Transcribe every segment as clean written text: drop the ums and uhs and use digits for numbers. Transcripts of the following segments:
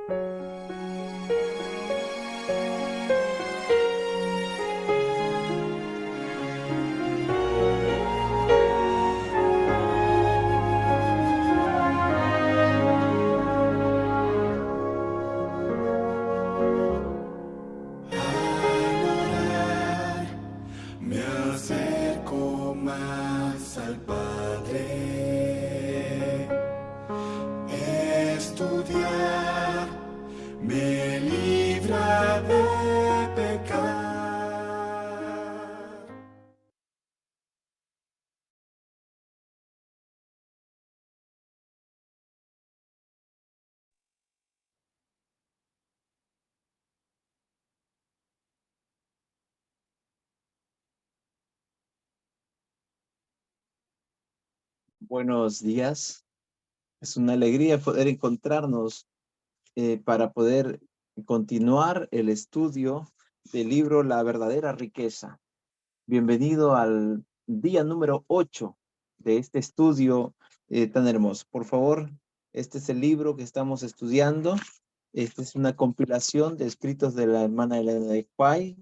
Me acerco más al Padre. Estudiar me libra de pecar. Buenos días. Es una alegría poder encontrarnos para poder continuar el estudio del libro La verdadera riqueza. Bienvenido al día número 8 de este estudio tan hermoso. Por favor, este es el libro que estamos estudiando. Esta es una compilación de escritos de la hermana Elena de White,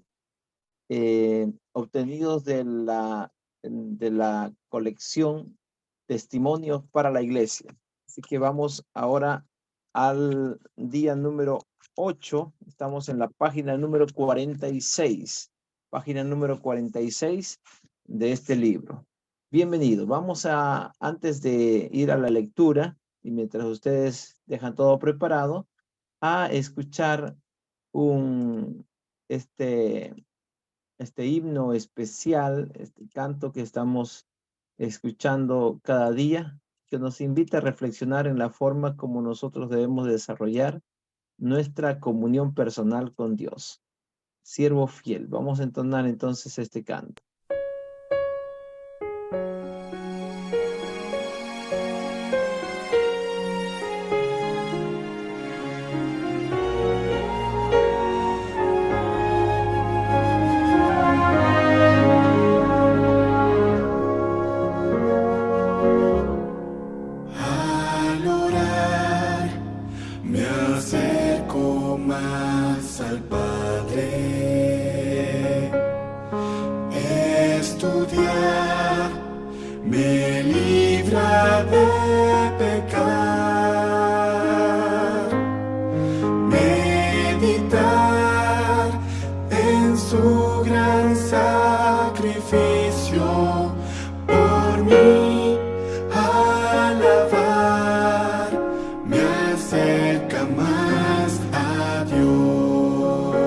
obtenidos de la colección Testimonios para la Iglesia. Así que vamos ahora al día número 8. Estamos en la página número 46. Página número 46 de este libro. Bienvenido. Vamos a, antes de ir a la lectura, y mientras ustedes dejan todo preparado, a escuchar este himno especial, este canto que estamos escuchando cada día, que nos invita a reflexionar en la forma como nosotros debemos desarrollar nuestra comunión personal con Dios. Siervo fiel. Vamos a entonar entonces este canto. Al orar me acerco más al Padre. Estudiar me libra de pecar. Meditar en su gran sacrificio por mí. Alabar me acerca más a Dios.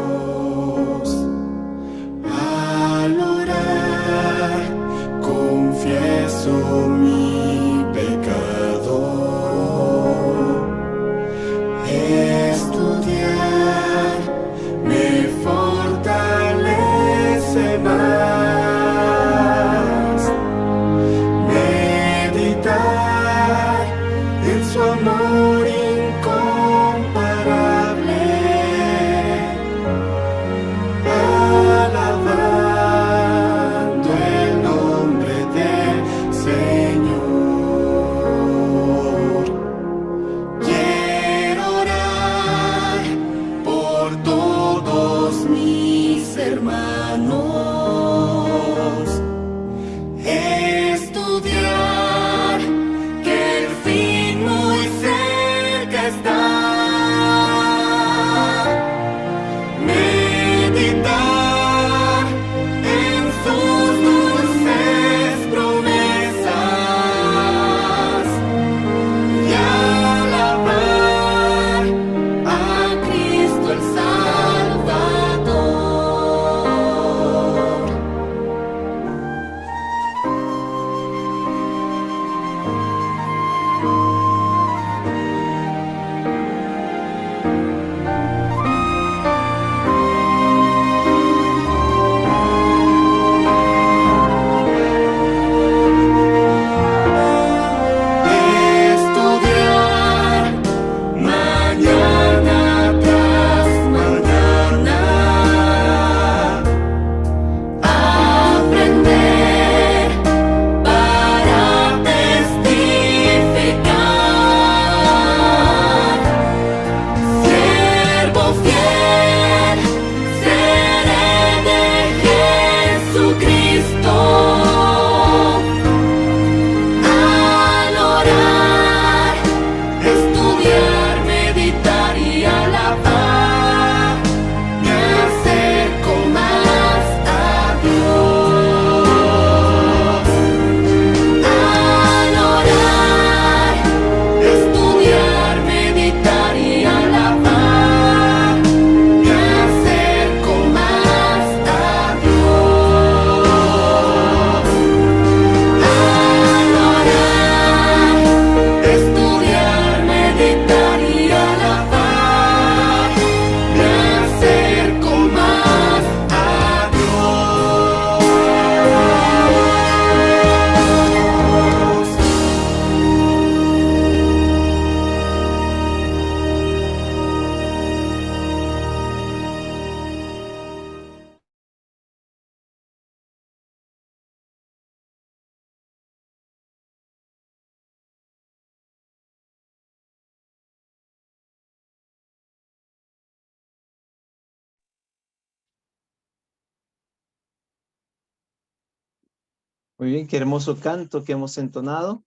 Muy bien, qué hermoso canto que hemos entonado.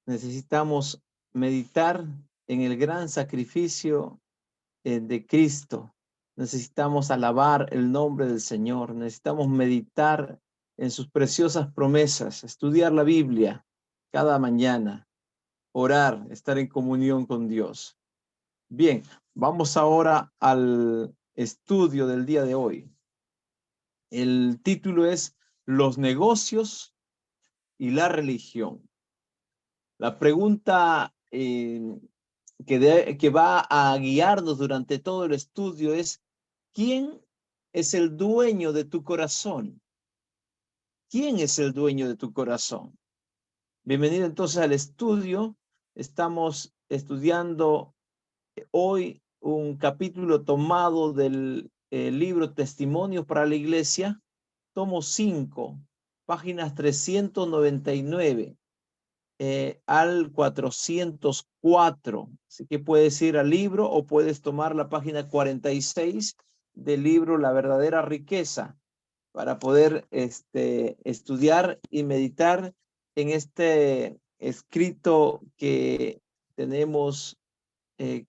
Necesitamos meditar en el gran sacrificio de Cristo. Necesitamos alabar el nombre del Señor. Necesitamos meditar en sus preciosas promesas, estudiar la Biblia cada mañana, orar, estar en comunión con Dios. Bien, vamos ahora al estudio del día de hoy. El título es Los negocios y la religión. La pregunta que va a guiarnos durante todo el estudio es, ¿quién es el dueño de tu corazón? ¿Quién es el dueño de tu corazón? Bienvenido entonces al estudio. Estamos estudiando hoy un capítulo tomado del libro Testimonios para la Iglesia, tomo 5, páginas 399 al 404. Así que puedes ir al libro o puedes tomar la página 46 del libro La verdadera riqueza para poder estudiar y meditar en este escrito que tenemos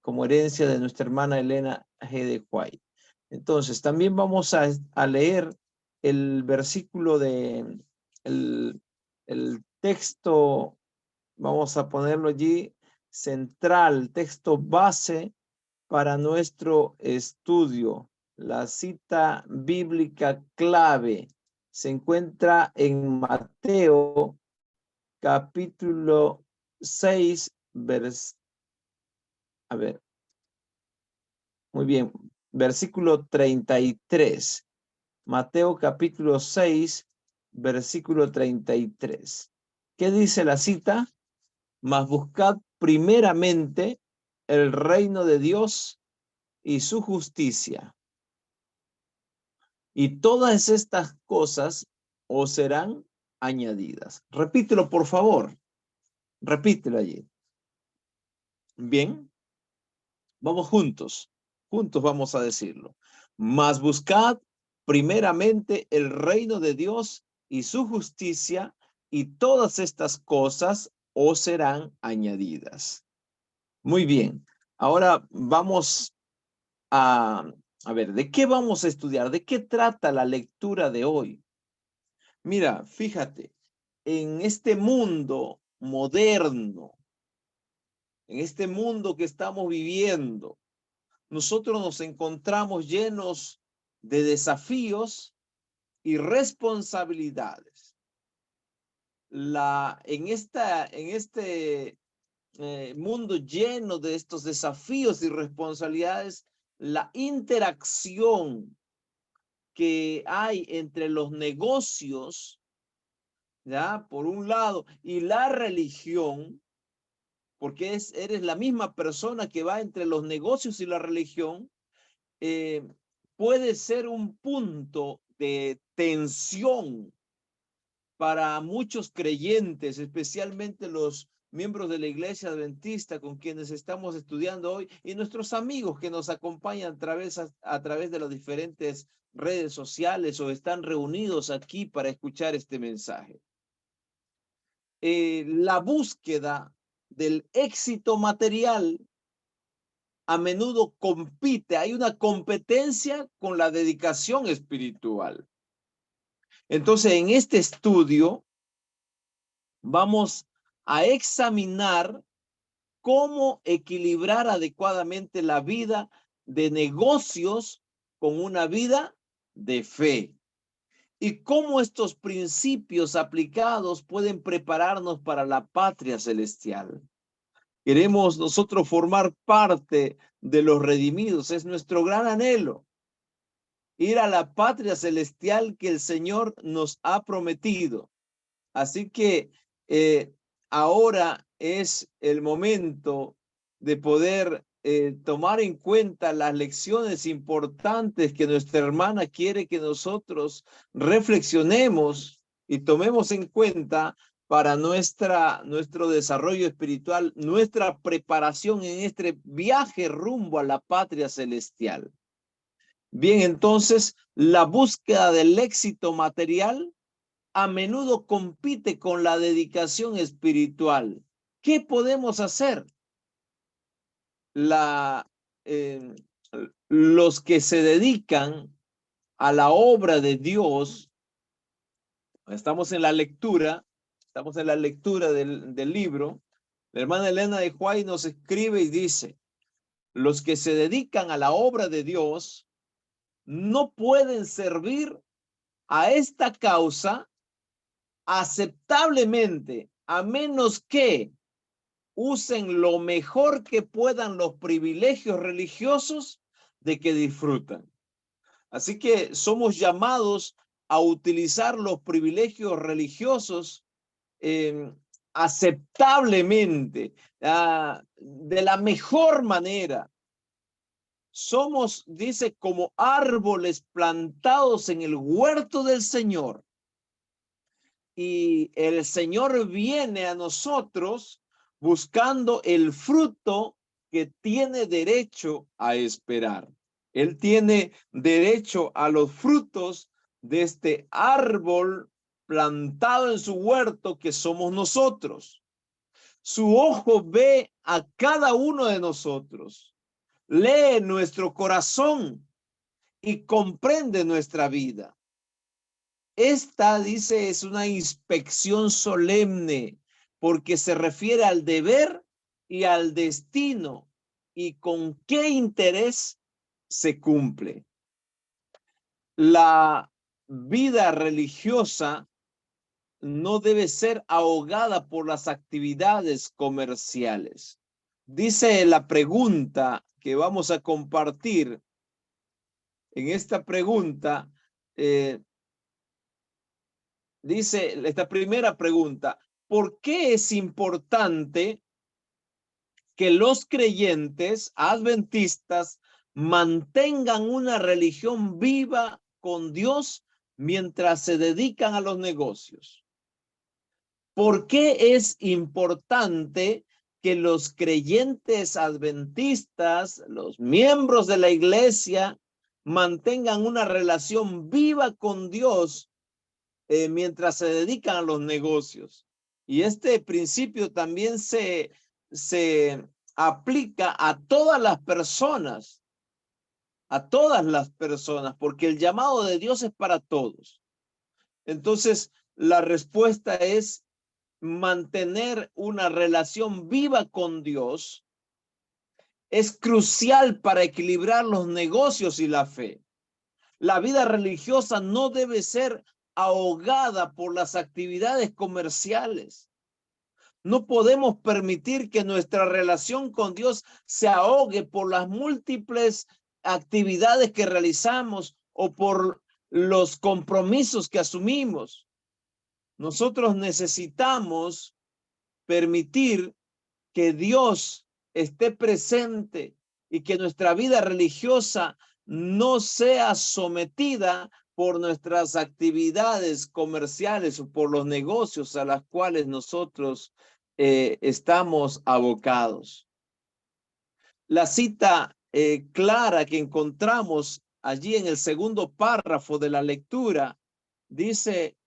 como herencia de nuestra hermana Elena G. de White. Entonces, también vamos a leer el versículo de el texto, vamos a ponerlo allí, central, texto base para nuestro estudio. La cita bíblica clave se encuentra en Mateo capítulo 6, a ver, muy bien, versículo 33. Mateo capítulo 6, versículo 33. ¿Qué dice la cita? Mas buscad primeramente el reino de Dios y su justicia, y todas estas cosas os serán añadidas. Repítelo, por favor. Repítelo allí. Bien, vamos juntos. Juntos vamos a decirlo. Mas buscad primeramente el reino de Dios y su justicia, y todas estas cosas os serán añadidas. Muy bien. Ahora vamos a ver, ¿de qué vamos a estudiar? ¿De qué trata la lectura de hoy? Mira, fíjate, en este mundo moderno, en este mundo que estamos viviendo, nosotros nos encontramos llenos de desafíos y responsabilidades. En este mundo lleno de estos desafíos y responsabilidades, la interacción que hay entre los negocios, ¿ya? Por un lado, y la religión, porque eres la misma persona que va entre los negocios y la religión, eh, puede ser un punto de tensión para muchos creyentes, especialmente los miembros de la Iglesia Adventista con quienes estamos estudiando hoy y nuestros amigos que nos acompañan a través de las diferentes redes sociales o están reunidos aquí para escuchar este mensaje. La búsqueda del éxito material a menudo compite, hay una competencia con la dedicación espiritual. Entonces, en este estudio vamos a examinar cómo equilibrar adecuadamente la vida de negocios con una vida de fe y cómo estos principios aplicados pueden prepararnos para la patria celestial. Queremos nosotros formar parte de los redimidos, es nuestro gran anhelo, ir a la patria celestial que el Señor nos ha prometido. Así que ahora es el momento de poder tomar en cuenta las lecciones importantes que nuestra hermana quiere que nosotros reflexionemos y tomemos en cuenta para nuestro desarrollo espiritual, nuestra preparación en este viaje rumbo a la patria celestial. Bien, entonces, la búsqueda del éxito material a menudo compite con la dedicación espiritual. ¿Qué podemos hacer? Los que se dedican a la obra de Dios, estamos en la lectura del libro. La hermana Elena de White nos escribe y dice: los que se dedican a la obra de Dios no pueden servir a esta causa aceptablemente, a menos que usen lo mejor que puedan los privilegios religiosos de que disfrutan. Así que somos llamados a utilizar los privilegios religiosos aceptablemente, de la mejor manera. Somos, dice, como árboles plantados en el huerto del Señor. Y el Señor viene a nosotros buscando el fruto que tiene derecho a esperar. Él tiene derecho a los frutos de este árbol plantado en su huerto que somos nosotros. Su ojo ve a cada uno de nosotros, lee nuestro corazón y comprende nuestra vida. Esta, dice, es una inspección solemne porque se refiere al deber y al destino y con qué interés se cumple. La vida religiosa no debe ser ahogada por las actividades comerciales. Dice la pregunta que vamos a compartir. En esta pregunta, dice esta primera pregunta: ¿por qué es importante que los creyentes adventistas mantengan una religión viva con Dios mientras se dedican a los negocios? ¿Por qué es importante que los creyentes adventistas, los miembros de la iglesia, mantengan una relación viva con Dios mientras se dedican a los negocios? Y este principio también se aplica a todas las personas, porque el llamado de Dios es para todos. Entonces, la respuesta es: mantener una relación viva con Dios es crucial para equilibrar los negocios y la fe. La vida religiosa no debe ser ahogada por las actividades comerciales. No podemos permitir que nuestra relación con Dios se ahogue por las múltiples actividades que realizamos o por los compromisos que asumimos. Nosotros necesitamos permitir que Dios esté presente y que nuestra vida religiosa no sea sometida por nuestras actividades comerciales o por los negocios a las cuales nosotros estamos abocados. La cita clara que encontramos allí en el segundo párrafo de la lectura dice: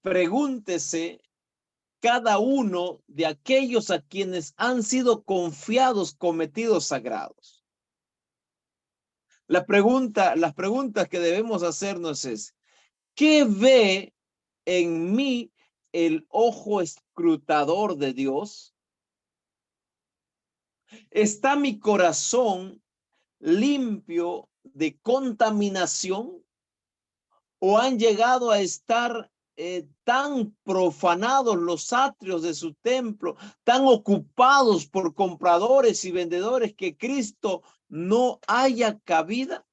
pregúntese cada uno de aquellos a quienes han sido confiados cometidos sagrados. Las preguntas que debemos hacernos es: ¿qué ve en mí el ojo escrutador de Dios? ¿Está mi corazón limpio de contaminación? ¿O han llegado a estar tan profanados los atrios de su templo, tan ocupados por compradores y vendedores, que Cristo no haya cabida?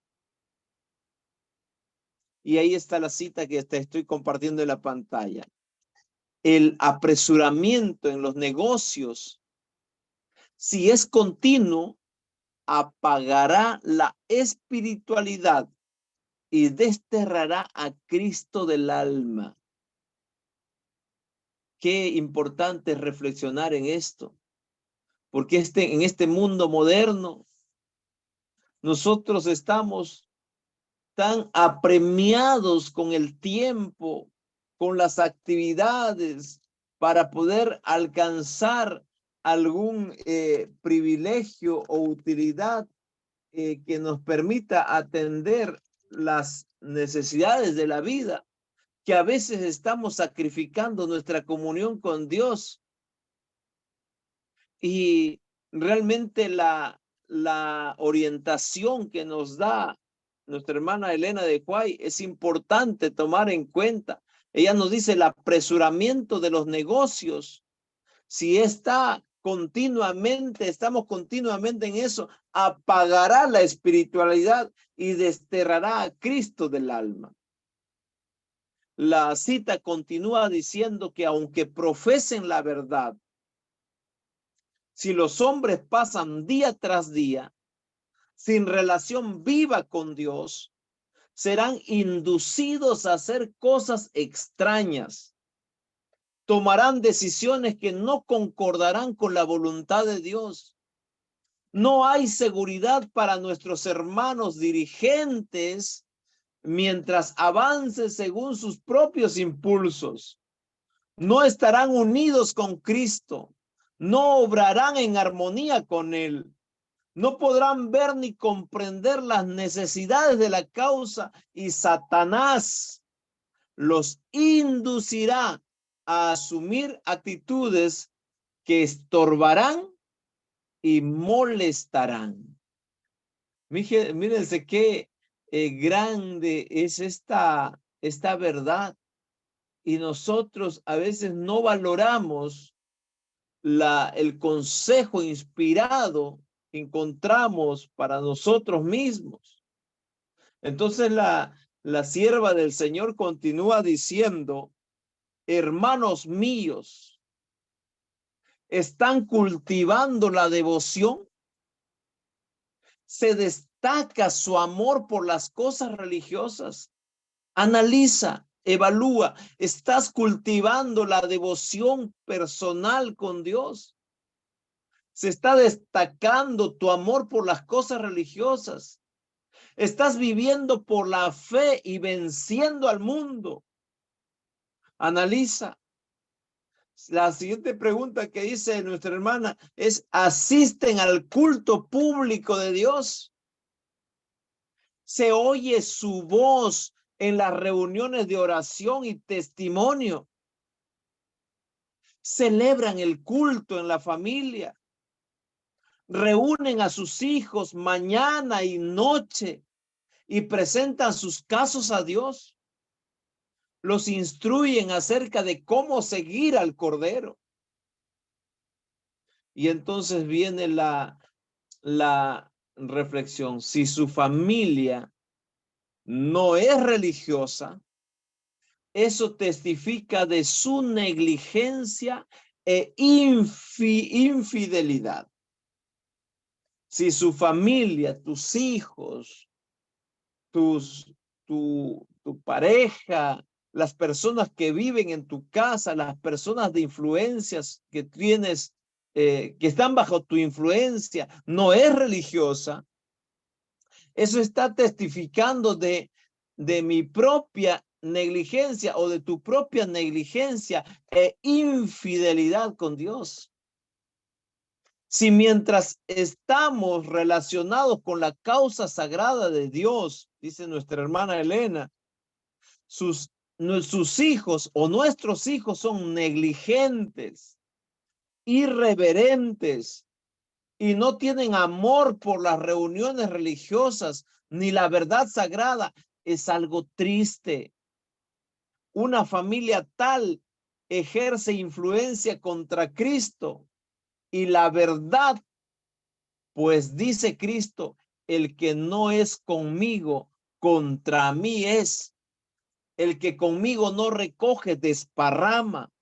Y ahí está la cita que te estoy compartiendo en la pantalla. El apresuramiento en los negocios, si es continuo, apagará la espiritualidad y desterrará a Cristo del alma. Qué importante es reflexionar en esto, porque en este mundo moderno nosotros estamos tan apremiados con el tiempo, con las actividades, para poder alcanzar algún privilegio o utilidad que nos permita atender las necesidades de la vida, que a veces estamos sacrificando nuestra comunión con Dios. Y realmente la orientación que nos da nuestra hermana Elena de Huay es importante tomar en cuenta. Ella nos dice el apresuramiento de los negocios. Si estamos continuamente en eso, apagará la espiritualidad y desterrará a Cristo del alma. La cita continúa diciendo que aunque profesen la verdad, si los hombres pasan día tras día sin relación viva con Dios, serán inducidos a hacer cosas extrañas. Tomarán decisiones que no concordarán con la voluntad de Dios. No hay seguridad para nuestros hermanos dirigentes mientras avancen según sus propios impulsos. No estarán unidos con Cristo. No obrarán en armonía con Él. No podrán ver ni comprender las necesidades de la causa y Satanás los inducirá a asumir actitudes que estorbarán y molestarán. Mírense qué grande es esta verdad, y nosotros a veces no valoramos el consejo inspirado que encontramos para nosotros mismos. Entonces la sierva del Señor continúa diciendo: hermanos míos, ¿están cultivando la devoción? ¿Se destaca su amor por las cosas religiosas? Analiza, evalúa. ¿Estás cultivando la devoción personal con Dios? ¿Se está destacando tu amor por las cosas religiosas? ¿Estás viviendo por la fe y venciendo al mundo? Analiza. La siguiente pregunta que dice nuestra hermana es: ¿asisten al culto público de Dios? ¿Se oye su voz en las reuniones de oración y testimonio? ¿Celebran el culto en la familia? ¿Reúnen a sus hijos mañana y noche y presentan sus casos a Dios? ¿Los instruyen acerca de cómo seguir al Cordero? Y entonces viene la reflexión: si su familia no es religiosa, eso testifica de su negligencia e infidelidad. Si su familia, tus hijos, tu pareja, las personas que viven en tu casa, las personas de influencias que tienes, que están bajo tu influencia, no es religiosa, eso está testificando de mi propia negligencia o de tu propia negligencia e infidelidad con Dios. Si mientras estamos relacionados con la causa sagrada de Dios, dice nuestra hermana Elena, sus hijos o nuestros hijos son negligentes, irreverentes y no tienen amor por las reuniones religiosas ni la verdad sagrada, es algo triste. Una familia tal ejerce influencia contra Cristo y la verdad, pues dice Cristo: el que no es conmigo, contra mí es. El que conmigo no recoge, desparrama.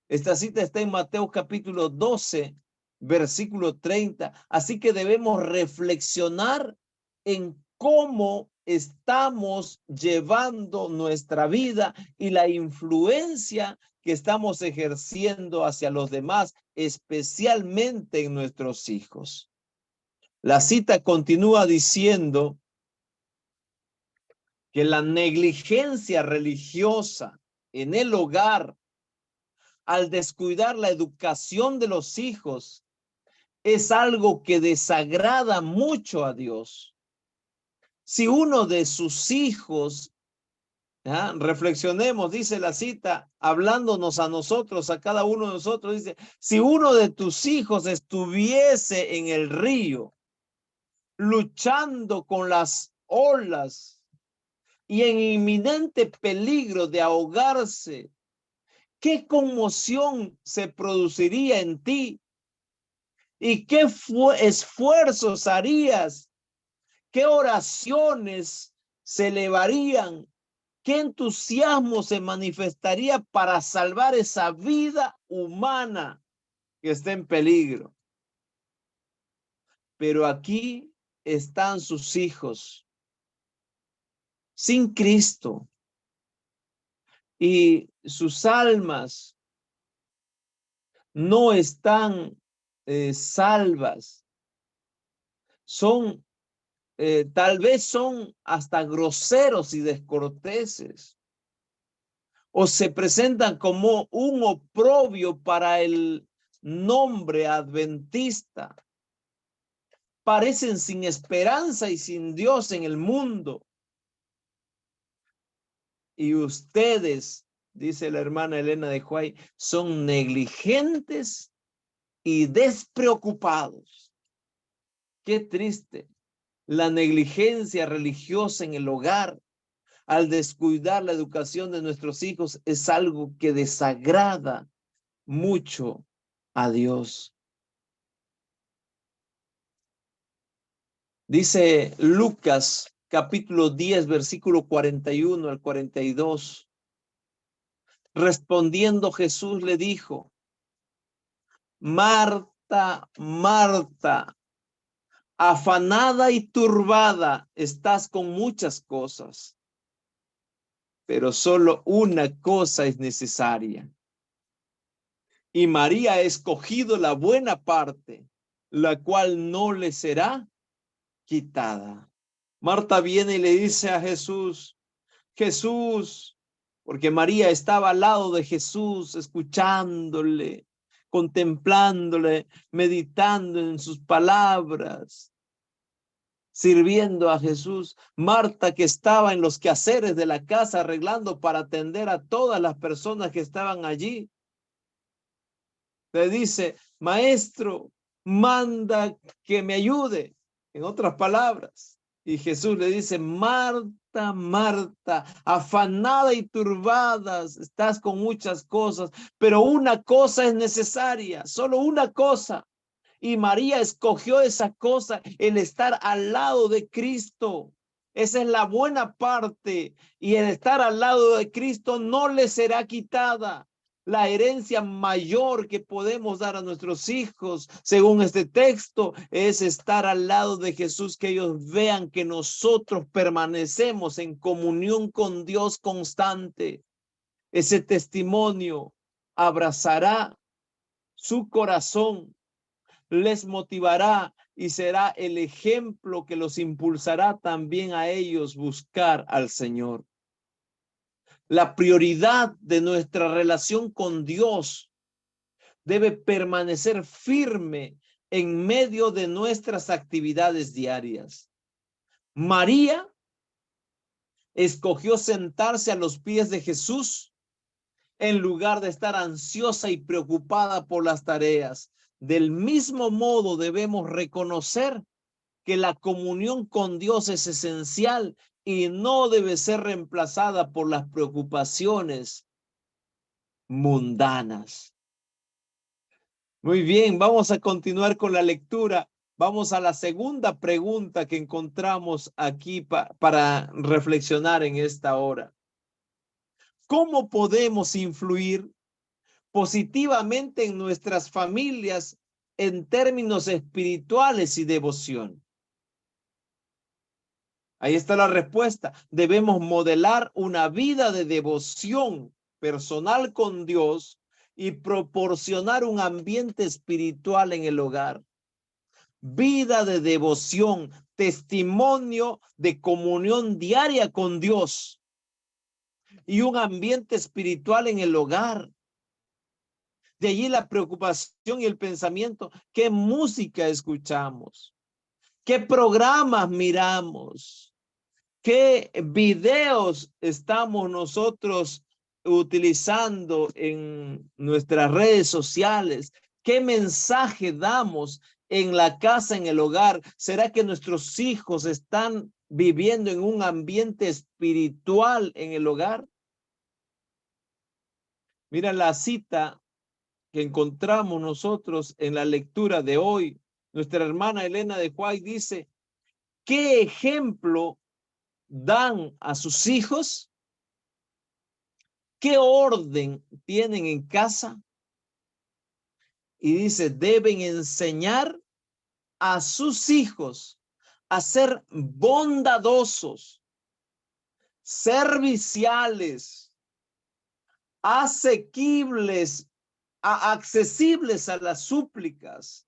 Esta cita está en Mateo capítulo 12, versículo 30. Así que debemos reflexionar en cómo estamos llevando nuestra vida y la influencia que estamos ejerciendo hacia los demás, especialmente en nuestros hijos. La cita continúa diciendo: que la negligencia religiosa en el hogar, al descuidar la educación de los hijos, es algo que desagrada mucho a Dios. Si uno de sus hijos, reflexionemos, dice la cita, hablándonos a nosotros, a cada uno de nosotros, dice, si uno de tus hijos estuviese en el río, luchando con las olas y en inminente peligro de ahogarse, ¿qué conmoción se produciría en ti? ¿Y qué esfuerzos harías? ¿Qué oraciones se elevarían? ¿Qué entusiasmo se manifestaría para salvar esa vida humana que está en peligro? Pero aquí están sus hijos sin Cristo y sus almas no están salvas. Son, tal vez son hasta groseros y descorteses, o se presentan como un oprobio para el nombre adventista. Parecen sin esperanza y sin Dios en el mundo. Y ustedes, dice la hermana Elena de Huay, son negligentes y despreocupados. Qué triste. La negligencia religiosa en el hogar, al descuidar la educación de nuestros hijos, es algo que desagrada mucho a Dios. Dice Lucas capítulo 10, versículo 41 al 42. Respondiendo Jesús le dijo, Marta, Marta, afanada y turbada estás con muchas cosas, pero solo una cosa es necesaria. Y María ha escogido la buena parte, la cual no le será quitada. Marta viene y le dice a Jesús, Jesús, porque María estaba al lado de Jesús, escuchándole, contemplándole, meditando en sus palabras, sirviendo a Jesús. Marta, que estaba en los quehaceres de la casa, arreglando para atender a todas las personas que estaban allí, le dice, Maestro, manda que me ayude. En otras palabras, y Jesús le dice, Marta, Marta, afanada y turbada, estás con muchas cosas, pero una cosa es necesaria, solo una cosa. Y María escogió esa cosa, el estar al lado de Cristo. Esa es la buena parte. Y el estar al lado de Cristo no le será quitada. La herencia mayor que podemos dar a nuestros hijos, según este texto, es estar al lado de Jesús, que ellos vean que nosotros permanecemos en comunión con Dios constante. Ese testimonio abrazará su corazón, les motivará y será el ejemplo que los impulsará también a ellos buscar al Señor. La prioridad de nuestra relación con Dios debe permanecer firme en medio de nuestras actividades diarias. María escogió sentarse a los pies de Jesús en lugar de estar ansiosa y preocupada por las tareas. Del mismo modo debemos reconocer que la comunión con Dios es esencial y no debe ser reemplazada por las preocupaciones mundanas. Muy bien, vamos a continuar con la lectura. Vamos a la segunda pregunta que encontramos aquí para reflexionar en esta hora. ¿Cómo podemos influir positivamente en nuestras familias en términos espirituales y devoción? Ahí está la respuesta. Debemos modelar una vida de devoción personal con Dios y proporcionar un ambiente espiritual en el hogar. vida de devoción, testimonio de comunión diaria con Dios y un ambiente espiritual en el hogar. De allí la preocupación y el pensamiento. ¿Qué música escuchamos? ¿Qué programas miramos? ¿Qué videos estamos nosotros utilizando en nuestras redes sociales? ¿Qué mensaje damos en la casa, en el hogar? ¿Será que nuestros hijos están viviendo en un ambiente espiritual en el hogar? Mira la cita que encontramos nosotros en la lectura de hoy. Nuestra hermana Elena de White dice, ¿qué ejemplo dan a sus hijos? ¿Qué orden tienen en casa? Y dice, deben enseñar a sus hijos a ser bondadosos, serviciales, asequibles, accesibles a las súplicas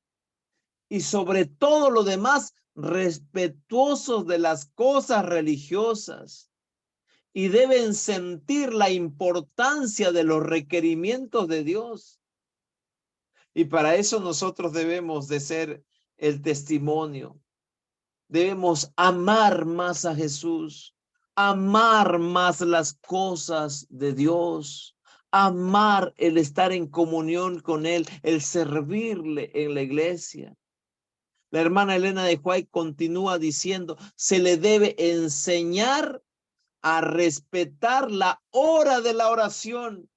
y sobre todo lo demás, respetuosos de las cosas religiosas. Y deben sentir la importancia de los requerimientos de Dios. Y para eso nosotros debemos de ser el testimonio. Debemos amar más a Jesús, amar más las cosas de Dios, amar el estar en comunión con Él, el servirle en la iglesia. La hermana Elena de White continúa diciendo, se le debe enseñar a respetar la hora de la oración.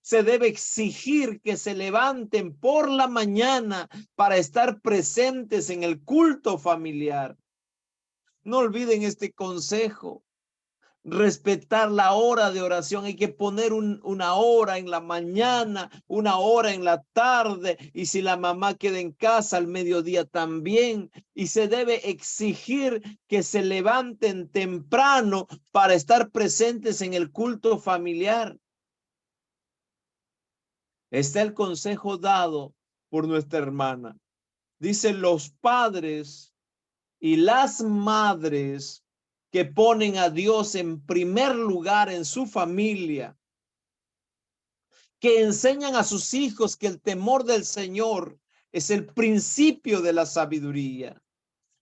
Se debe exigir que se levanten por la mañana para estar presentes en el culto familiar. No olviden este consejo. Respetar la hora de oración. Hay que poner una hora en la mañana, una hora en la tarde. Y si la mamá queda en casa al mediodía también. Y se debe exigir que se levanten temprano para estar presentes en el culto familiar. Está el consejo dado por nuestra hermana. Dice, los padres y las madres que ponen a Dios en primer lugar en su familia, que enseñan a sus hijos que el temor del Señor es el principio de la sabiduría,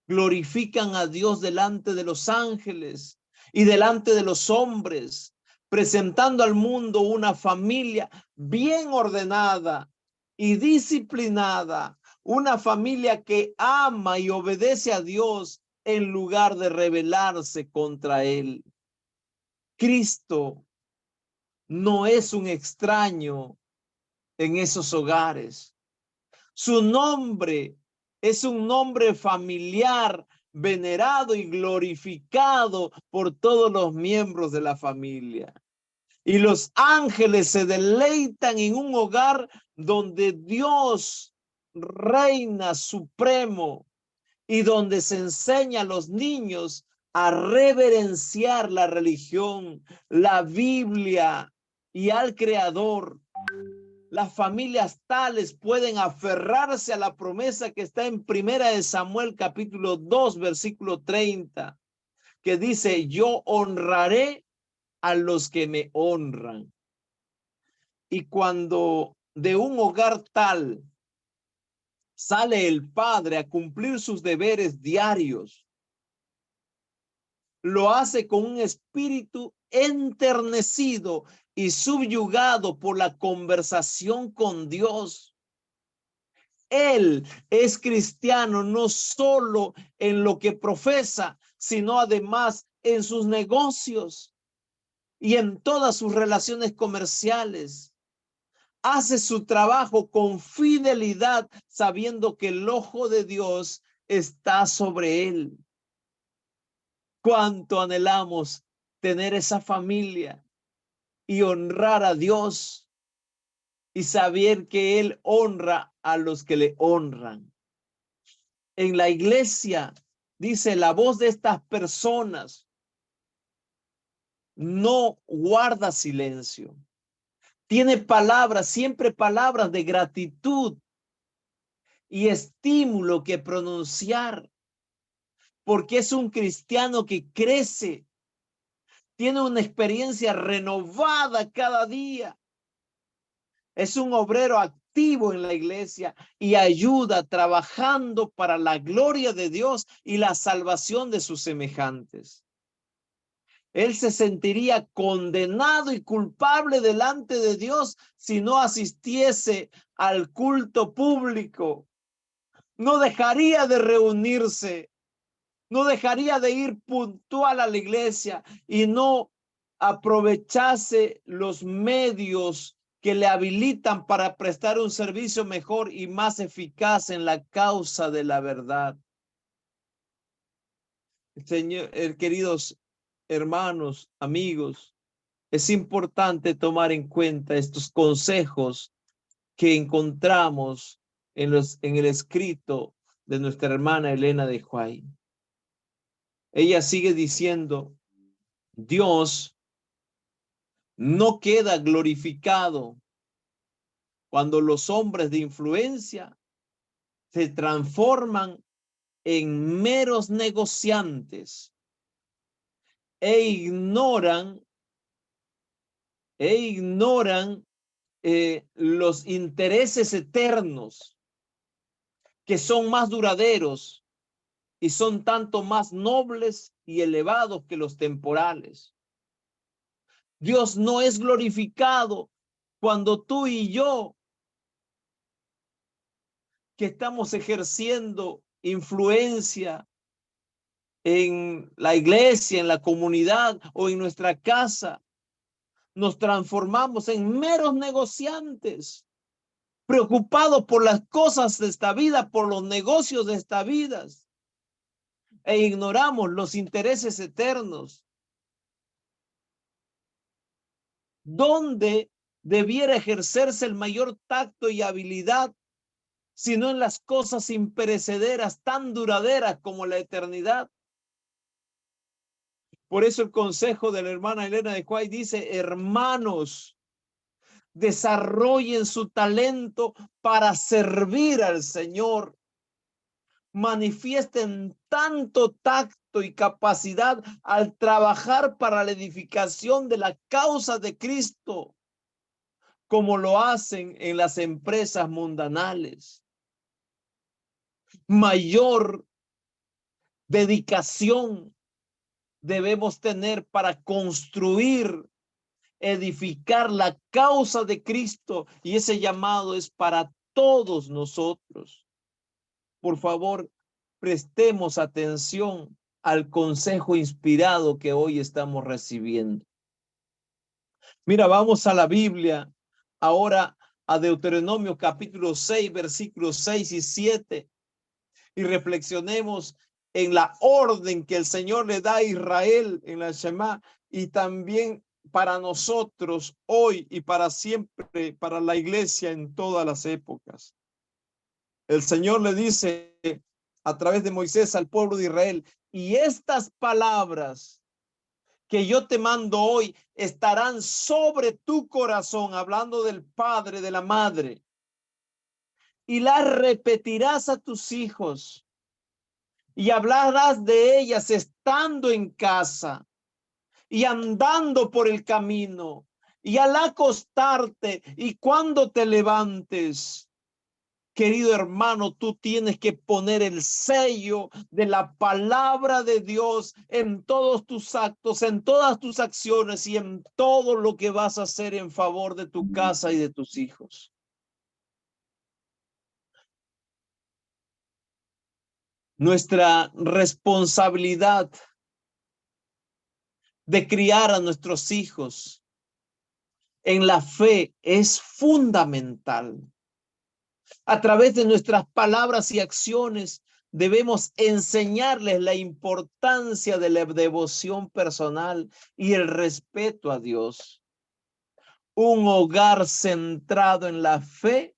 glorifican a Dios delante de los ángeles y delante de los hombres, presentando al mundo una familia bien ordenada y disciplinada, una familia que ama y obedece a Dios en lugar de rebelarse contra Él. Cristo no es un extraño en esos hogares. Su nombre es un nombre familiar, venerado y glorificado por todos los miembros de la familia. Y los ángeles se deleitan en un hogar donde Dios reina supremo y donde se enseña a los niños a reverenciar la religión, la Biblia y al Creador. Las familias tales pueden aferrarse a la promesa que está en 1 Samuel capítulo 2 versículo 30, que dice, yo honraré a los que me honran. Y cuando de un hogar tal sale el padre a cumplir sus deberes diarios, lo hace con un espíritu enternecido y subyugado por la conversación con Dios. Él es cristiano no solo en lo que profesa, sino además en sus negocios y en todas sus relaciones comerciales. Hace su trabajo con fidelidad, sabiendo que el ojo de Dios está sobre él. Cuánto anhelamos tener esa familia y honrar a Dios y saber que Él honra a los que le honran. En la iglesia, dice, la voz de estas personas no guarda silencio. Tiene palabras, siempre palabras de gratitud y estímulo que pronunciar, porque es un cristiano que crece, tiene una experiencia renovada cada día. Es un obrero activo en la iglesia y ayuda trabajando para la gloria de Dios y la salvación de sus semejantes. Él se sentiría condenado y culpable delante de Dios si no asistiese al culto público. No dejaría de reunirse, no dejaría de ir puntual a la iglesia y no aprovechase los medios que le habilitan para prestar un servicio mejor y más eficaz en la causa de la verdad. Señor, queridos hermanos, amigos, es importante tomar en cuenta estos consejos que encontramos en el escrito de nuestra hermana Elena de White. Ella sigue diciendo, Dios no queda glorificado cuando los hombres de influencia se transforman en meros negociantes e ignoran los intereses eternos que son más duraderos y son tanto más nobles y elevados que los temporales. Dios no es glorificado cuando tú y yo, que estamos ejerciendo influencia en la iglesia, en la comunidad o en nuestra casa, nos transformamos en meros negociantes, preocupados por las cosas de esta vida, por los negocios de esta vida, e ignoramos los intereses eternos. ¿Dónde debiera ejercerse el mayor tacto y habilidad, sino en las cosas imperecederas, tan duraderas como la eternidad? Por eso el consejo de la hermana Elena de White dice, hermanos, desarrollen su talento para servir al Señor. Manifiesten tanto tacto y capacidad al trabajar para la edificación de la causa de Cristo, como lo hacen en las empresas mundanales. Mayor dedicación debemos tener para construir, edificar la causa de Cristo, y ese llamado es para todos nosotros. Por favor, prestemos atención al consejo inspirado que hoy estamos recibiendo. Mira, vamos a la Biblia, ahora a Deuteronomio capítulo 6, versículos 6 y 7, y reflexionemos en la orden que el Señor le da a Israel en la Shema, y también para nosotros hoy y para siempre, para la iglesia en todas las épocas. El Señor le dice a través de Moisés al pueblo de Israel, y estas palabras que yo te mando hoy estarán sobre tu corazón, hablando del padre, de la madre, y las repetirás a tus hijos y hablarás de ellas estando en casa y andando por el camino y al acostarte y cuando te levantes. Querido hermano, tú tienes que poner el sello de la palabra de Dios en todos tus actos, en todas tus acciones y en todo lo que vas a hacer en favor de tu casa y de tus hijos. Nuestra responsabilidad de criar a nuestros hijos en la fe es fundamental. A través de nuestras palabras y acciones debemos enseñarles la importancia de la devoción personal y el respeto a Dios. Un hogar centrado en la fe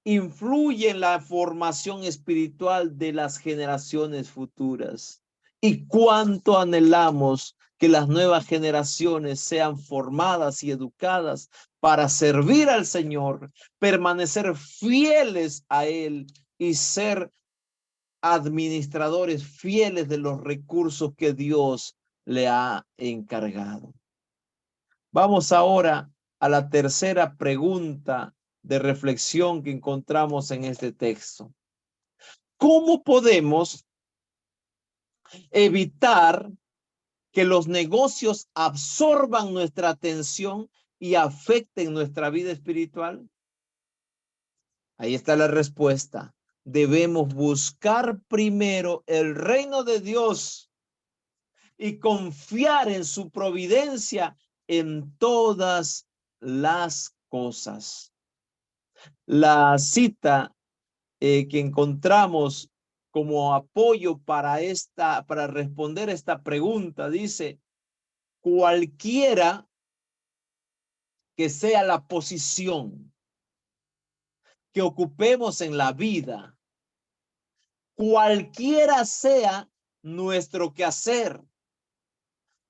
influye en la formación espiritual de las generaciones futuras. Y cuánto anhelamos que las nuevas generaciones sean formadas y educadas para servir al Señor, permanecer fieles a Él y ser administradores fieles de los recursos que Dios le ha encargado. Vamos ahora a la tercera pregunta de reflexión que encontramos en este texto. ¿Cómo podemos evitar que los negocios absorban nuestra atención y afecten nuestra vida espiritual? Ahí está la respuesta. Debemos buscar primero el reino de Dios y confiar en su providencia en todas las cosas. La cita que encontramos como apoyo para responder esta pregunta dice: cualquiera que sea la posición que ocupemos en la vida, cualquiera sea nuestro quehacer,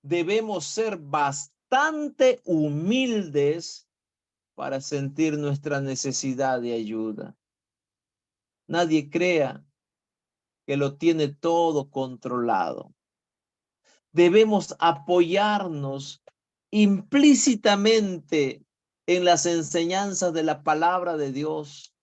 debemos ser bastante humildes para sentir nuestra necesidad de ayuda. Nadie crea que lo tiene todo controlado. Debemos apoyarnos implícitamente en las enseñanzas de la palabra de Dios.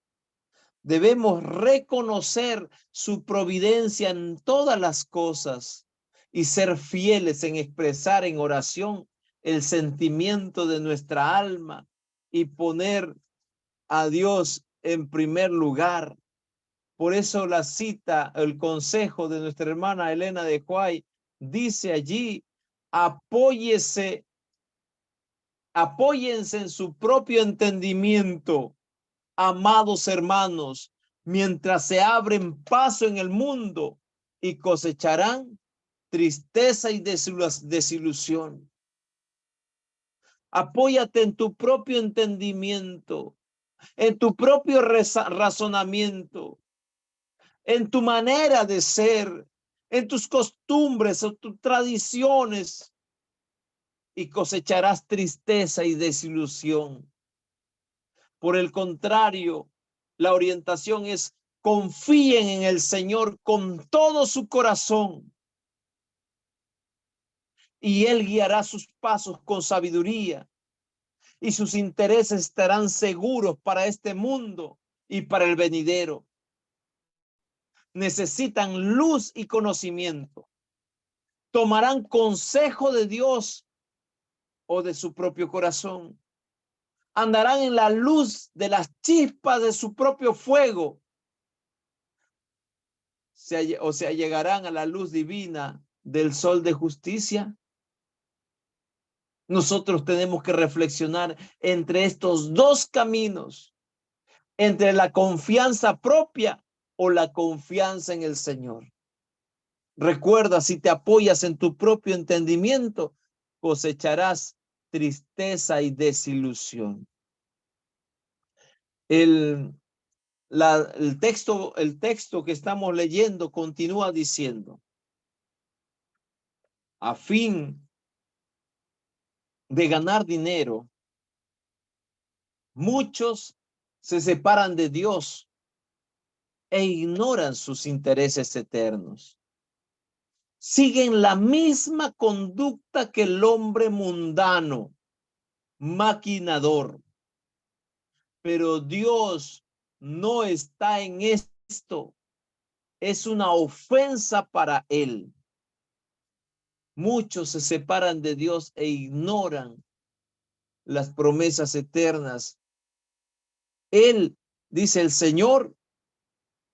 Debemos reconocer su providencia en todas las cosas y ser fieles en expresar en oración el sentimiento de nuestra alma y poner a Dios en primer lugar. Por eso la cita, el consejo de nuestra hermana Elena de White dice allí: apóyense en su propio entendimiento, amados hermanos, mientras se abren paso en el mundo y cosecharán tristeza y desilusión. Apóyate en tu propio entendimiento, en tu propio razonamiento, en tu manera de ser, en tus costumbres o tus tradiciones, y cosecharás tristeza y desilusión. Por el contrario, la orientación es: confíen en el Señor con todo su corazón y Él guiará sus pasos con sabiduría y sus intereses estarán seguros para este mundo y para el venidero. Necesitan luz y conocimiento. Tomarán consejo de Dios o de su propio corazón. Andarán en la luz de las chispas de su propio fuego. O sea, llegarán a la luz divina del sol de justicia. Nosotros tenemos que reflexionar entre estos dos caminos, entre la confianza propia o la confianza en el Señor. Recuerda, si te apoyas en tu propio entendimiento, cosecharás tristeza y desilusión. El texto que estamos leyendo continúa diciendo: a fin de ganar dinero, muchos se separan de Dios e ignoran sus intereses eternos. Siguen la misma conducta que el hombre mundano, maquinador. Pero Dios no está en esto. Es una ofensa para Él. Muchos se separan de Dios e ignoran las promesas eternas. Él, dice el Señor,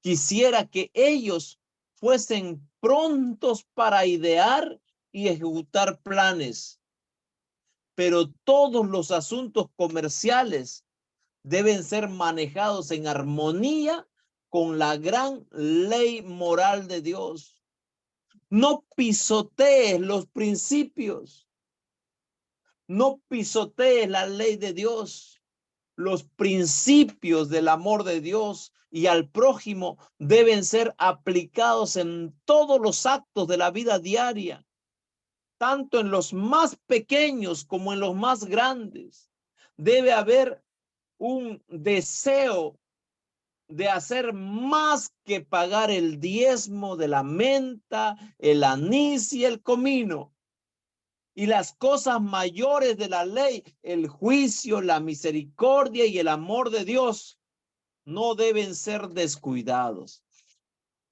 quisiera que ellos fuesen prontos para idear y ejecutar planes, pero todos los asuntos comerciales deben ser manejados en armonía con la gran ley moral de Dios. No pisotees los principios, no pisotees la ley de Dios. Los principios del amor de Dios y al prójimo deben ser aplicados en todos los actos de la vida diaria, tanto en los más pequeños como en los más grandes. Debe haber un deseo de hacer más que pagar el diezmo de la menta, el anís y el comino. Y las cosas mayores de la ley, el juicio, la misericordia y el amor de Dios, no deben ser descuidados.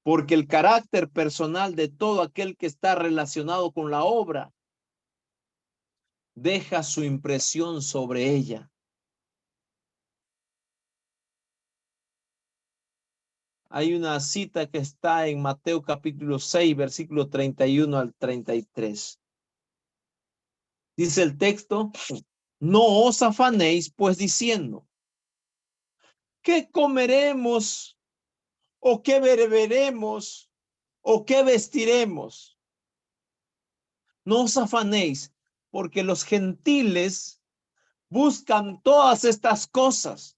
Porque el carácter personal de todo aquel que está relacionado con la obra deja su impresión sobre ella. Hay una cita que está en Mateo capítulo 6, versículo 31 al 33. Dice el texto: no os afanéis pues diciendo, ¿qué comeremos? ¿O qué beberemos? ¿O qué vestiremos? No os afanéis, porque los gentiles buscan todas estas cosas,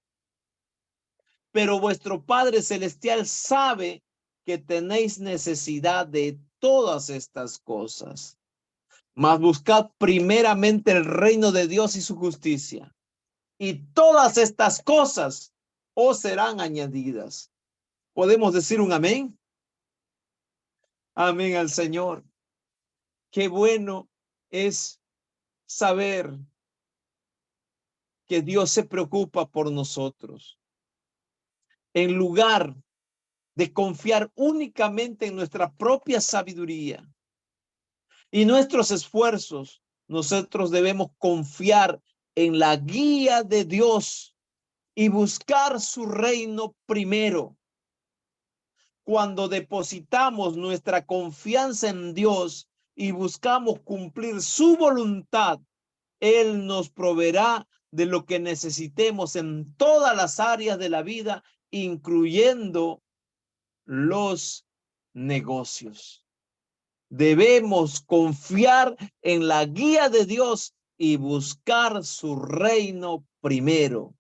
pero vuestro Padre Celestial sabe que tenéis necesidad de todas estas cosas. Mas buscad primeramente el reino de Dios y su justicia, y todas estas cosas os serán añadidas. ¿Podemos decir un amén? Amén al Señor. Qué bueno es saber que Dios se preocupa por nosotros. En lugar de confiar únicamente en nuestra propia sabiduría y nuestros esfuerzos, nosotros debemos confiar en la guía de Dios y buscar su reino primero. Cuando depositamos nuestra confianza en Dios y buscamos cumplir su voluntad, Él nos proveerá de lo que necesitemos en todas las áreas de la vida, incluyendo los negocios. Debemos confiar en la guía de Dios y buscar su reino primero.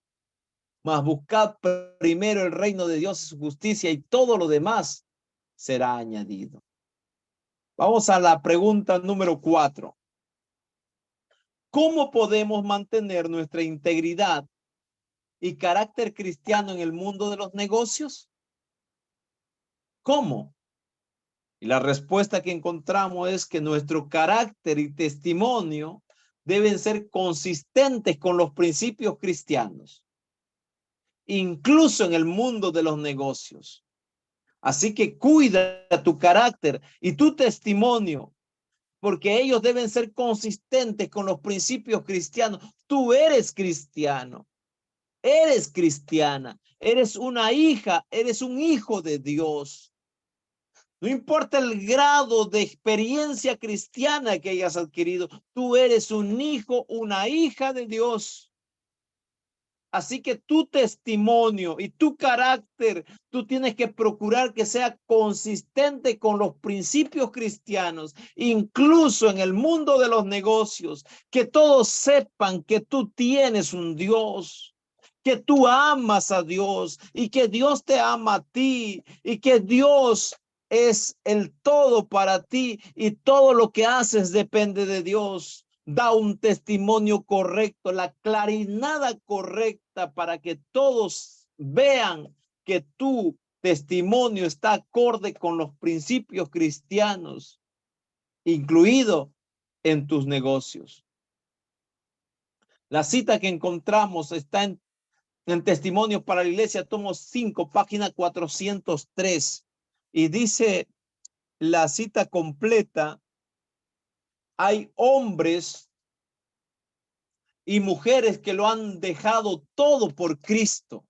Mas buscad primero el reino de Dios y su justicia, y todo lo demás será añadido. Vamos a la pregunta número 4. ¿Cómo podemos mantener nuestra integridad y carácter cristiano en el mundo de los negocios? ¿Cómo? Y la respuesta que encontramos es que nuestro carácter y testimonio deben ser consistentes con los principios cristianos, incluso en el mundo de los negocios. Así que cuida tu carácter y tu testimonio, porque ellos deben ser consistentes con los principios cristianos. Tú eres cristiano, eres cristiana, eres una hija, eres un hijo de Dios. No importa el grado de experiencia cristiana que hayas adquirido, tú eres un hijo, una hija de Dios. Así que tu testimonio y tu carácter, tú tienes que procurar que sea consistente con los principios cristianos, incluso en el mundo de los negocios, que todos sepan que tú tienes un Dios, que tú amas a Dios y que Dios te ama a ti y que Dios es el todo para ti y todo lo que haces depende de Dios. Da un testimonio correcto, la claridad correcta para que todos vean que tu testimonio está acorde con los principios cristianos, incluido en tus negocios. La cita que encontramos está en Testimonios para la Iglesia, tomo 5, página 403, y dice la cita completa: hay hombres y mujeres que lo han dejado todo por Cristo.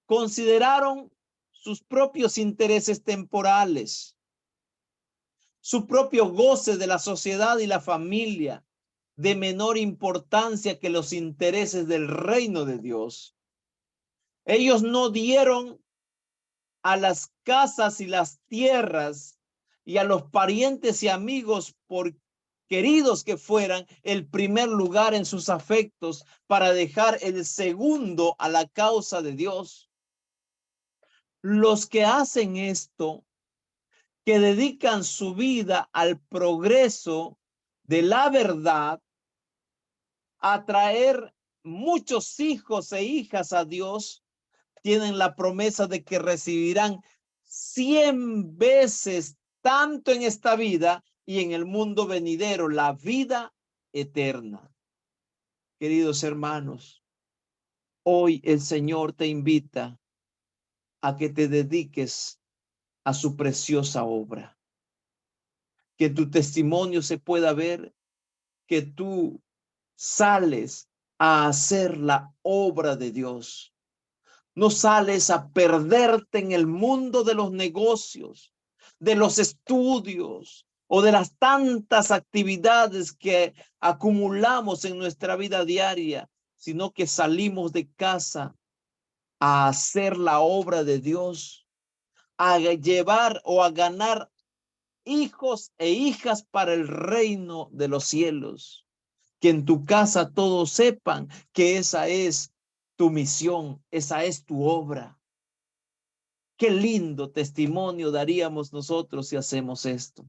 Consideraron sus propios intereses temporales, su propio goce de la sociedad y la familia, de menor importancia que los intereses del reino de Dios. Ellos no dieron a las casas y las tierras y a los parientes y amigos, por queridos que fueran, el primer lugar en sus afectos para dejar el segundo a la causa de Dios. Los que hacen esto, que dedican su vida al progreso de la verdad, a traer muchos hijos e hijas a Dios, tienen la promesa de que recibirán 100 veces tanto en esta vida y en el mundo venidero, la vida eterna. Queridos hermanos, hoy el Señor te invita a que te dediques a su preciosa obra. Que tu testimonio se pueda ver, que tú sales a hacer la obra de Dios. No sales a perderte en el mundo de los negocios, de los estudios o de las tantas actividades que acumulamos en nuestra vida diaria, sino que salimos de casa a hacer la obra de Dios, a llevar o a ganar hijos e hijas para el reino de los cielos. Que en tu casa todos sepan que esa es tu misión, esa es tu obra. Qué lindo testimonio daríamos nosotros si hacemos esto.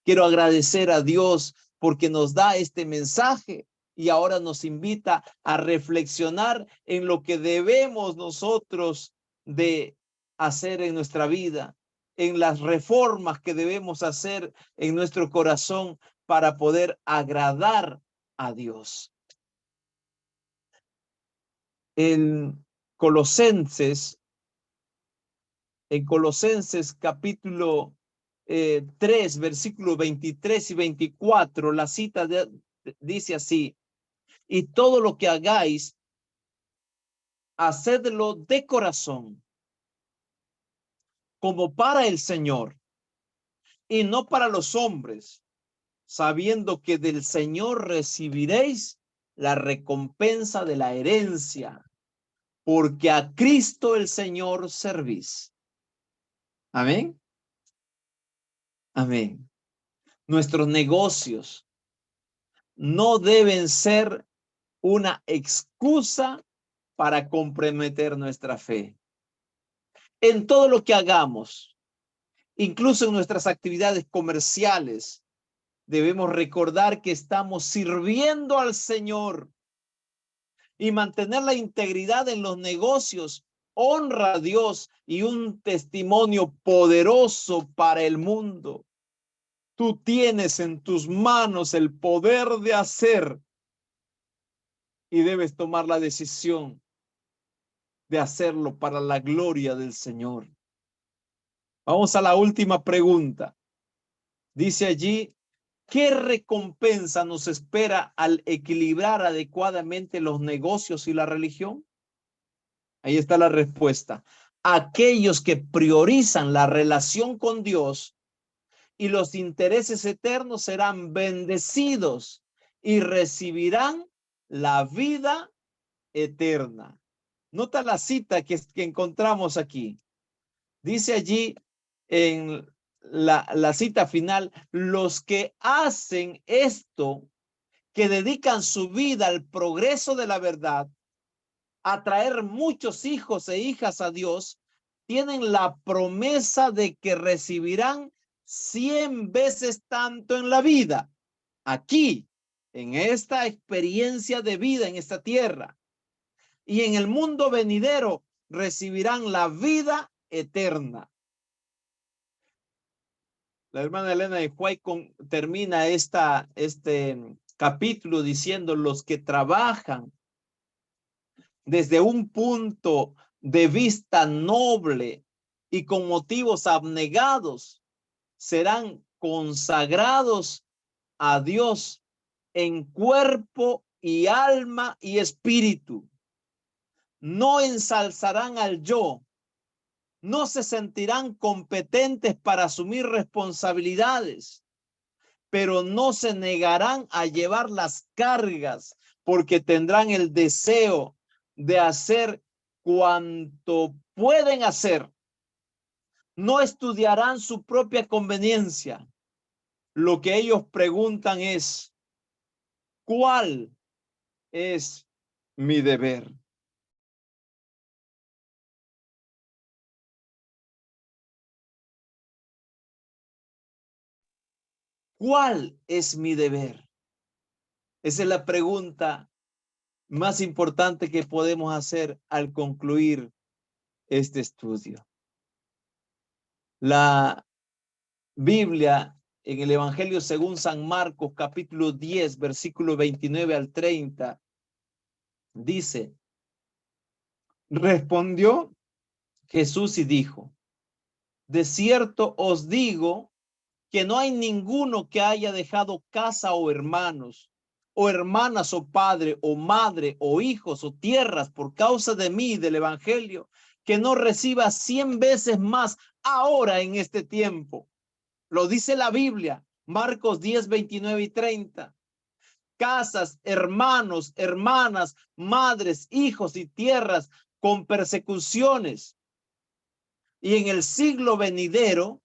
Quiero agradecer a Dios porque nos da este mensaje y ahora nos invita a reflexionar en lo que debemos nosotros de hacer en nuestra vida, en las reformas que debemos hacer en nuestro corazón para poder agradar a Dios. En Colosenses capítulo 3, versículos 23 y 24, la cita dice así: y todo lo que hagáis, hacedlo de corazón, como para el Señor, y no para los hombres, sabiendo que del Señor recibiréis la recompensa de la herencia, porque a Cristo el Señor servís. Amén. Amén. Nuestros negocios no deben ser una excusa para comprometer nuestra fe. En todo lo que hagamos, incluso en nuestras actividades comerciales, debemos recordar que estamos sirviendo al Señor y mantener la integridad en los negocios honra a Dios y un testimonio poderoso para el mundo. Tú tienes en tus manos el poder de hacer y debes tomar la decisión de hacerlo para la gloria del Señor. Vamos a la última pregunta. Dice allí, ¿qué recompensa nos espera al equilibrar adecuadamente los negocios y la religión? Ahí está la respuesta. Aquellos que priorizan la relación con Dios y los intereses eternos serán bendecidos y recibirán la vida eterna. Nota la cita que encontramos aquí. Dice allí en la cita final, los que hacen esto, que dedican su vida al progreso de la verdad, a traer muchos hijos e hijas a Dios, tienen la promesa de que recibirán 100 veces tanto en la vida, aquí, en esta experiencia de vida en esta tierra, y en el mundo venidero recibirán la vida eterna. La hermana Elena de White termina este capítulo diciendo: los que trabajan desde un punto de vista noble y con motivos abnegados serán consagrados a Dios en cuerpo y alma y espíritu. No ensalzarán al yo, no se sentirán competentes para asumir responsabilidades, pero no se negarán a llevar las cargas porque tendrán el deseo de hacer cuanto pueden hacer. No estudiarán su propia conveniencia. Lo que ellos preguntan es, ¿cuál es mi deber? ¿Cuál es mi deber? Esa es la pregunta más importante que podemos hacer al concluir este estudio. La Biblia en el Evangelio según San Marcos, capítulo 10, versículo 29 al 30, dice, respondió Jesús y dijo, de cierto os digo que no hay ninguno que haya dejado casa o hermanos, o hermanas o padre o madre o hijos o tierras por causa de mí y del Evangelio, que no reciba 100 veces más ahora en este tiempo. Lo dice la Biblia, Marcos 10, 29 y 30. Casas, hermanos, hermanas, madres, hijos y tierras con persecuciones. Y en el siglo venidero,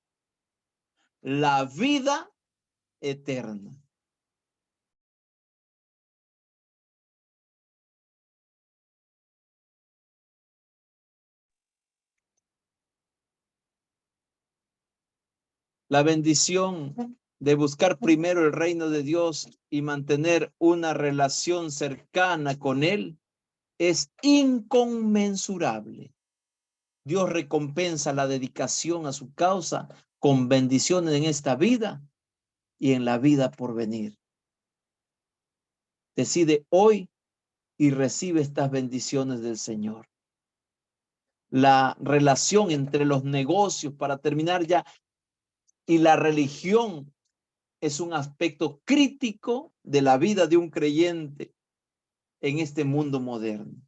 la vida eterna. La bendición de buscar primero el reino de Dios y mantener una relación cercana con Él es inconmensurable. Dios recompensa la dedicación a su causa con bendiciones en esta vida y en la vida por venir. Decide hoy y recibe estas bendiciones del Señor. La relación entre los negocios, para terminar ya, y la religión es un aspecto crítico de la vida de un creyente en este mundo moderno.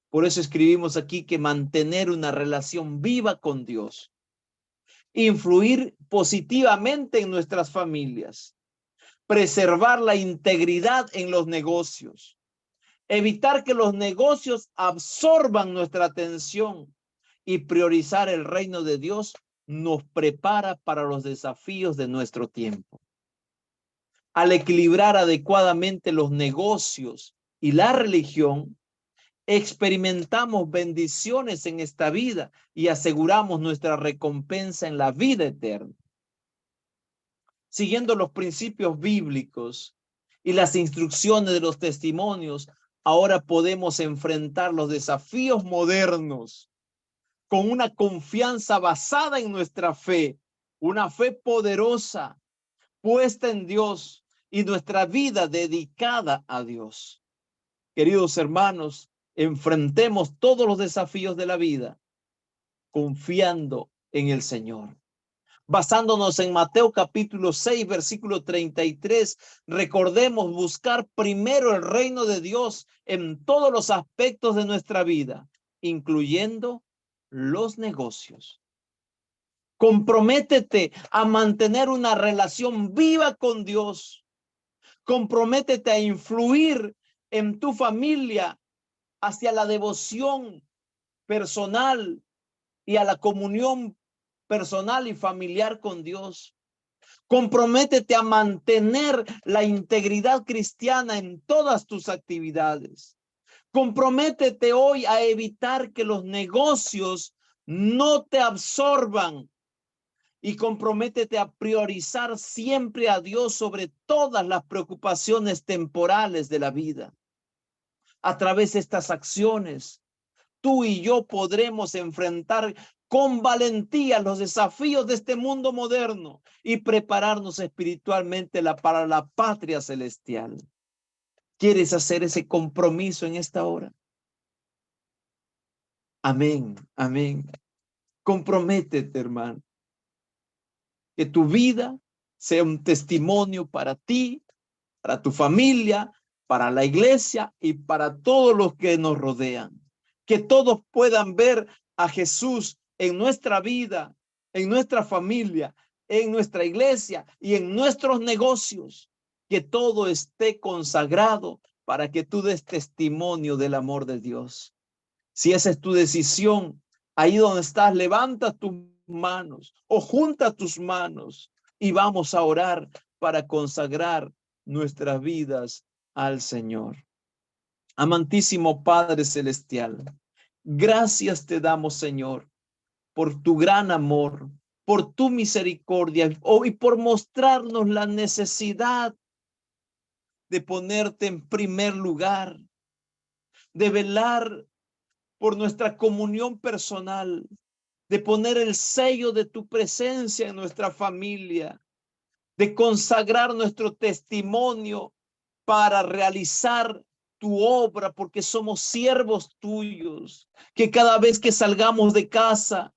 Por eso escribimos aquí que mantener una relación viva con Dios, influir positivamente en nuestras familias, preservar la integridad en los negocios, evitar que los negocios absorban nuestra atención y priorizar el reino de Dios nos prepara para los desafíos de nuestro tiempo. Al equilibrar adecuadamente los negocios y la religión, experimentamos bendiciones en esta vida y aseguramos nuestra recompensa en la vida eterna. Siguiendo los principios bíblicos y las instrucciones de los testimonios, ahora podemos enfrentar los desafíos modernos con una confianza basada en nuestra fe, una fe poderosa, puesta en Dios y nuestra vida dedicada a Dios. Queridos hermanos, enfrentemos todos los desafíos de la vida confiando en el Señor. Basándonos en Mateo capítulo 6, versículo 33, recordemos buscar primero el reino de Dios en todos los aspectos de nuestra vida, incluyendo los negocios. Comprométete a mantener una relación viva con Dios. Comprométete a influir en tu familia hacia la devoción personal y a la comunión personal y familiar con Dios. Comprométete a mantener la integridad cristiana en todas tus actividades. Comprométete hoy a evitar que los negocios no te absorban y comprométete a priorizar siempre a Dios sobre todas las preocupaciones temporales de la vida. A través de estas acciones, tú y yo podremos enfrentar con valentía los desafíos de este mundo moderno y prepararnos espiritualmente para la patria celestial. ¿Quieres hacer ese compromiso en esta hora? Amén, amén. Comprométete, hermano. Que tu vida sea un testimonio para ti, para tu familia, para la iglesia y para todos los que nos rodean. Que todos puedan ver a Jesús en nuestra vida, en nuestra familia, en nuestra iglesia y en nuestros negocios. Que todo esté consagrado para que tú des testimonio del amor de Dios. Si esa es tu decisión, ahí donde estás, levanta tus manos o junta tus manos y vamos a orar para consagrar nuestras vidas al Señor. Amantísimo Padre Celestial, gracias te damos, Señor, por tu gran amor, por tu misericordia y por mostrarnos la necesidad de ponerte en primer lugar, de velar por nuestra comunión personal, de poner el sello de tu presencia en nuestra familia, de consagrar nuestro testimonio para realizar tu obra, porque somos siervos tuyos, que cada vez que salgamos de casa,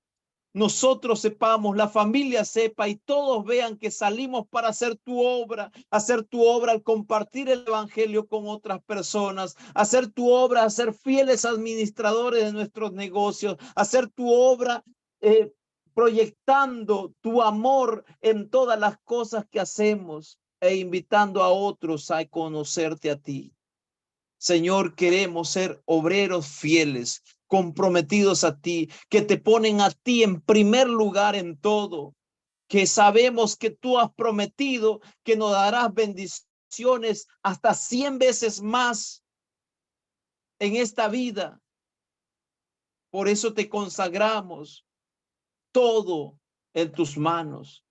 nosotros sepamos, la familia sepa y todos vean que salimos para hacer tu obra al compartir el evangelio con otras personas, hacer tu obra, a ser fieles administradores de nuestros negocios, hacer tu obra proyectando tu amor en todas las cosas que hacemos e invitando a otros a conocerte a ti. Señor, queremos ser obreros fieles, comprometidos a ti, que te ponen a ti en primer lugar en todo, que sabemos que tú has prometido que nos darás bendiciones hasta 100 veces más en esta vida. Por eso te consagramos todo en tus manos.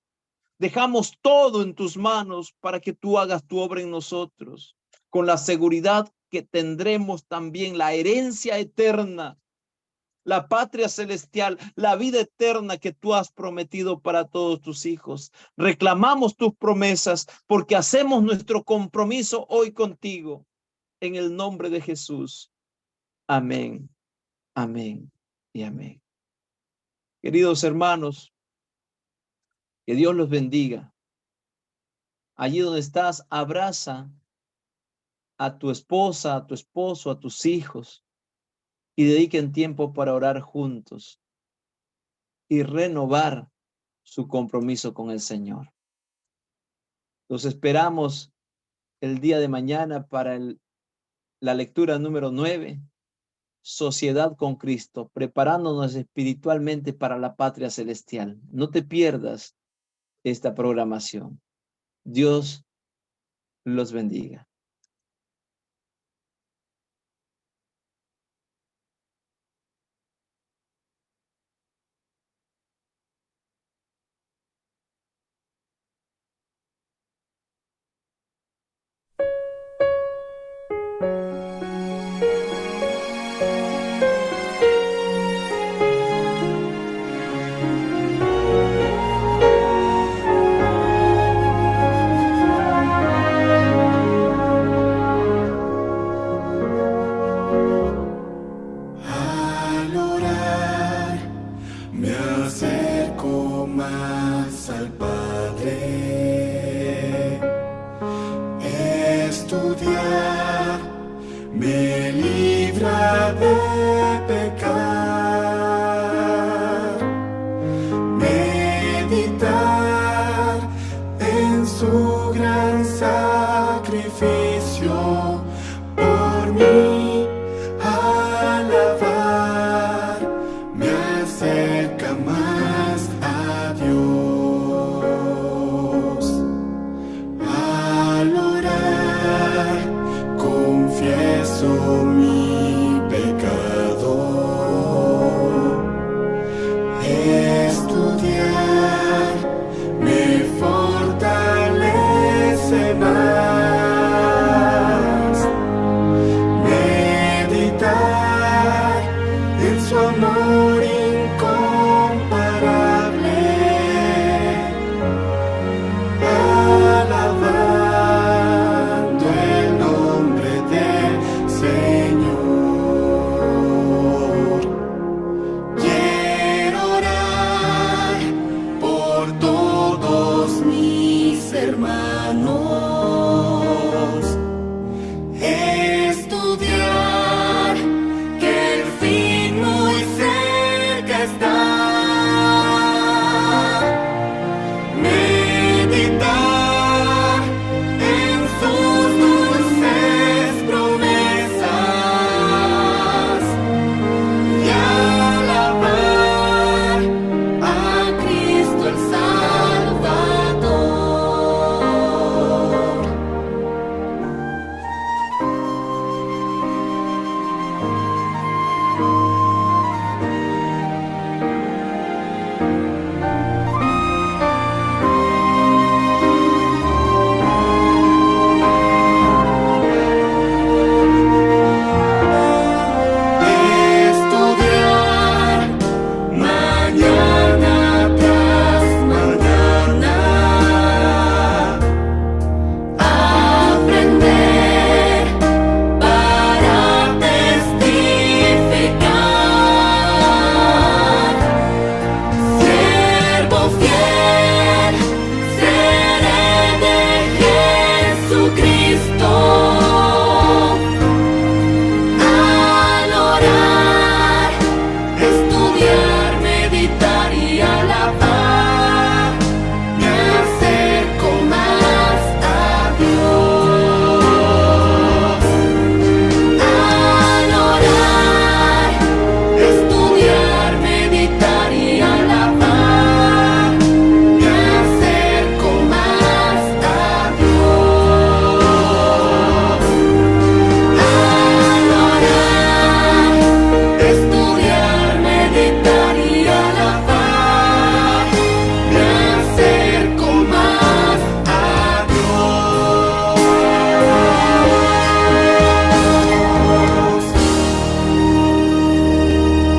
Dejamos todo en tus manos para que tú hagas tu obra en nosotros, con la seguridad que tendremos también la herencia eterna, la patria celestial, la vida eterna que tú has prometido para todos tus hijos. Reclamamos tus promesas porque hacemos nuestro compromiso hoy contigo. En el nombre de Jesús. Amén, amén y amén. Queridos hermanos, que Dios los bendiga. Allí donde estás, abraza a tu esposa, a tu esposo, a tus hijos y dediquen tiempo para orar juntos y renovar su compromiso con el Señor. Los esperamos el día de mañana para la lectura número 9, Sociedad con Cristo, preparándonos espiritualmente para la patria celestial. No te pierdas esta programación. Dios los bendiga. Al orar me acerco más al Padre. Estudiar me libra de pecar. Meditar en su gran sacrificio por mí. Alabar me acerca más.